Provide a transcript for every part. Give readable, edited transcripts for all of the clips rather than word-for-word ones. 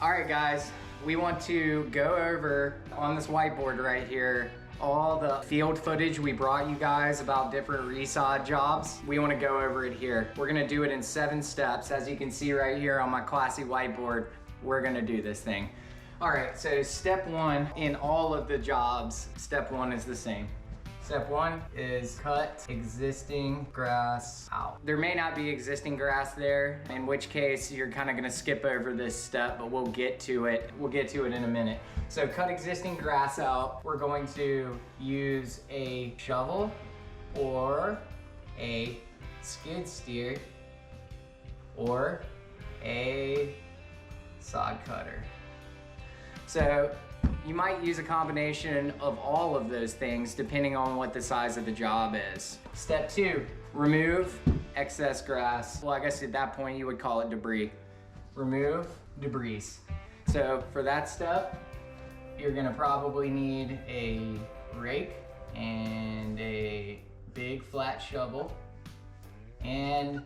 All right, guys, we want to go over on this whiteboard right here all the field footage we brought you guys about different resod jobs. We want to go over it here. We're going to do it in 7 steps. As you can see right here on my classy whiteboard, we're going to do this thing. All right, so step 1 in all of the jobs, step 1 is the same. Step 1 is cut existing grass out. There may not be existing grass there, in which case you're kind of gonna skip over this step, but we'll get to it. We'll get to it in a minute. So cut existing grass out. We're going to use a shovel or a skid steer or a sod cutter. So you might use a combination of all of those things depending on what the size of the job is. Step 2, remove excess grass. Well, I guess at that point you would call it debris. Remove debris. So for that step, you're gonna probably need a rake and a big flat shovel. And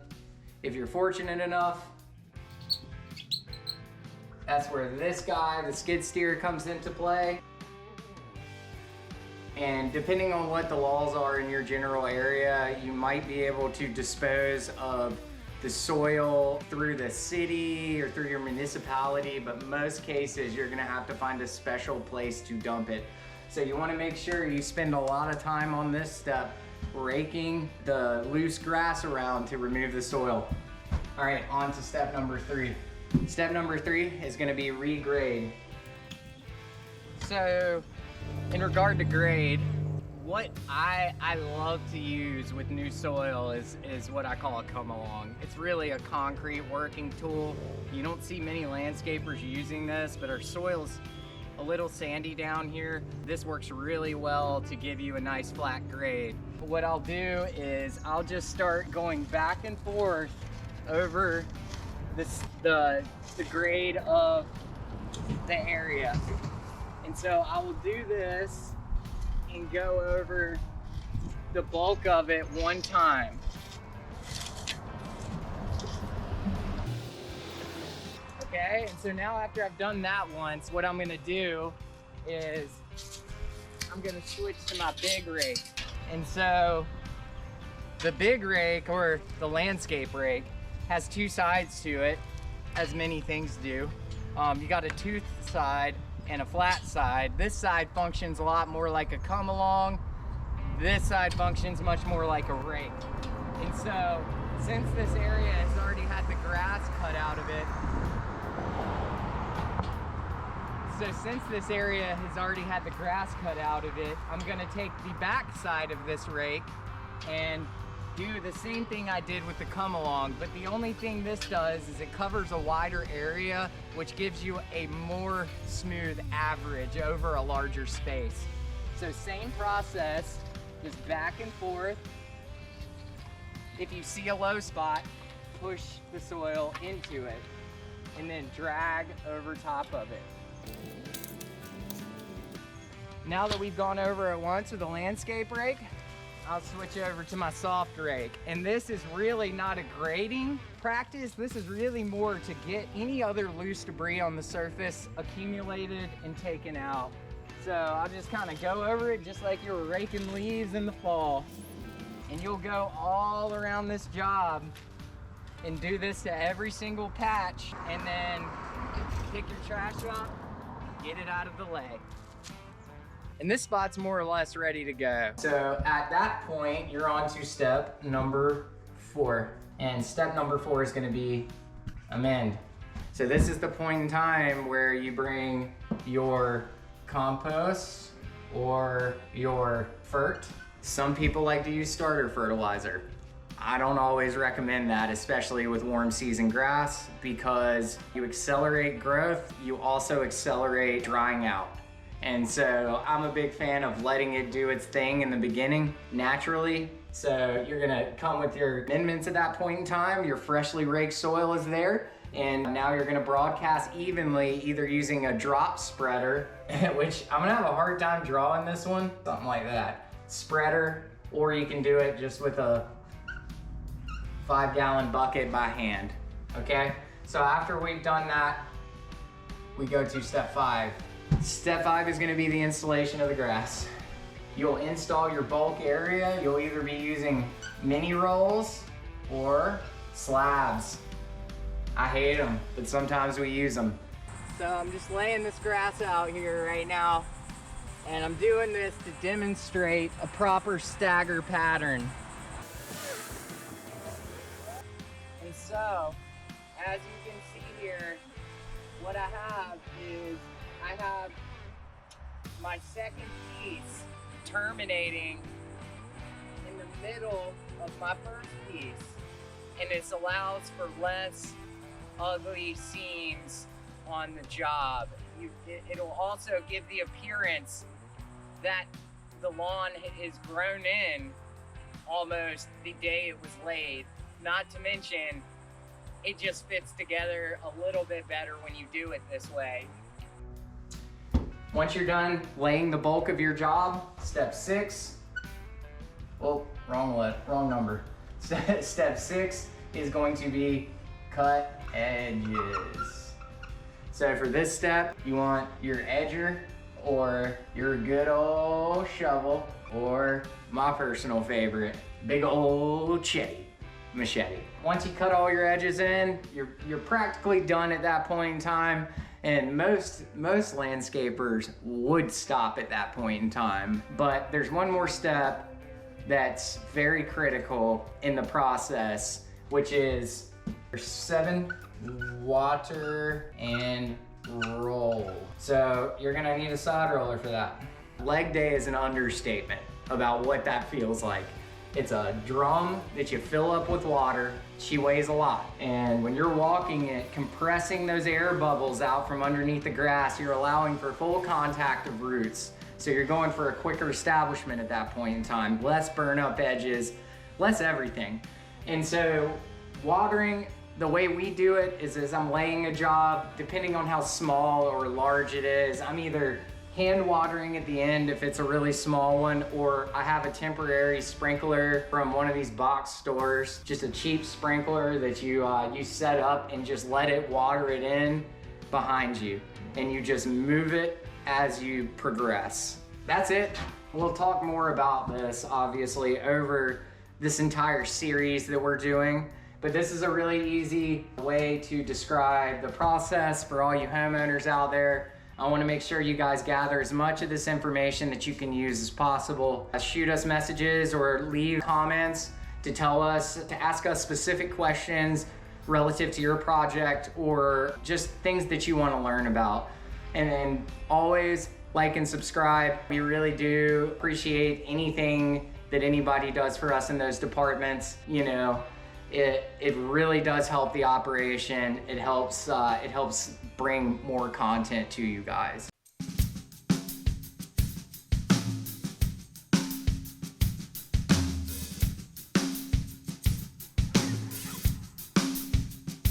if you're fortunate enough, that's where this guy, the skid steer, comes into play. And depending on what the laws are in your general area, you might be able to dispose of the soil through the city or through your municipality, but most cases you're gonna have to find a special place to dump it. So you wanna make sure you spend a lot of time on this step, raking the loose grass around to remove the soil. All right, on to step number 3. Step number 3 is gonna be regrade. So in regard to grade, what I love to use with new soil is what I call a come along. It's really a concrete working tool. You don't see many landscapers using this, but our soil's a little sandy down here. This works really well to give you a nice flat grade. What I'll do is I'll just start going back and forth over the grade of the area. And so I will do this and go over the bulk of it one time. Okay, and so now after I've done that once, what I'm gonna do is I'm gonna switch to my big rake. And so the big rake, or the landscape rake, has 2 sides to it, as many things do. You got a toothed side and a flat side. This side functions a lot more like a come along. This side functions much more like a rake. And so, since this area has already had the grass cut out of it, I'm gonna take the back side of this rake and do the same thing I did with the come along, but the only thing this does is it covers a wider area, which gives you a more smooth average over a larger space. So same process, just back and forth. If you see a low spot, push the soil into it and then drag over top of it. Now that we've gone over it once with the landscape rake, I'll switch over to my soft rake. And this is really not a grading practice. This is really more to get any other loose debris on the surface accumulated and taken out. So I'll just kind of go over it just like you were raking leaves in the fall. And you'll go all around this job and do this to every single patch, and then pick your trash up, get it out of the way. And this spot's more or less ready to go. So at that point, you're on to step number 4. And step number 4 is gonna be amend. So this is the point in time where you bring your compost or your fert. Some people like to use starter fertilizer. I don't always recommend that, especially with warm season grass, because you accelerate growth, you also accelerate drying out. And so I'm a big fan of letting it do its thing in the beginning naturally. So you're gonna come with your amendments at that point in time, your freshly raked soil is there, and now you're gonna broadcast evenly, either using a drop spreader, which I'm gonna have a hard time drawing this one, something like that, spreader, or you can do it just with a 5-gallon bucket by hand, okay? So after we've done that, we go to step 5. Step 5 is gonna be the installation of the grass. You'll install your bulk area. You'll either be using mini rolls or slabs. I hate them, but sometimes we use them. So I'm just laying this grass out here right now, and I'm doing this to demonstrate a proper stagger pattern. And so, as you can see here, what I have is I have my second piece terminating in the middle of my first piece, and this allows for less ugly seams on the job. It'll also give the appearance that the lawn is grown in almost the day it was laid. Not to mention, it just fits together a little bit better when you do it this way. Once you're done laying the bulk of your job, step 6, oh, wrong number. Step 6 is going to be cut edges. So for this step, you want your edger or your good old shovel, or my personal favorite, big old machete. Once you cut all your edges in, you're practically done at that point in time. And most landscapers would stop at that point in time. But there's one more step that's very critical in the process, which is 7, water and roll. So you're gonna need a sod roller for that. Leg day is an understatement about what that feels like. It's a drum that you fill up with water. She weighs a lot. And when you're walking it, compressing those air bubbles out from underneath the grass, you're allowing for full contact of roots. So you're going for a quicker establishment at that point in time. Less burn up edges, less everything. And so watering, the way we do it is as I'm laying a job, depending on how small or large it is, I'm either hand watering at the end if it's a really small one, or I have a temporary sprinkler from one of these box stores, just a cheap sprinkler that you set up and just let it water it in behind you, and you just move it as you progress. That's it. We'll talk more about this obviously over this entire series that we're doing, but this is a really easy way to describe the process for all you homeowners out there. I want to make sure you guys gather as much of this information that you can use as possible. Shoot us messages or leave comments to tell us, to ask us specific questions relative to your project or just things that you want to learn about. And then always like and subscribe. We really do appreciate anything that anybody does for us in those departments. You know, it really does help the operation. It helps bring more content to you guys.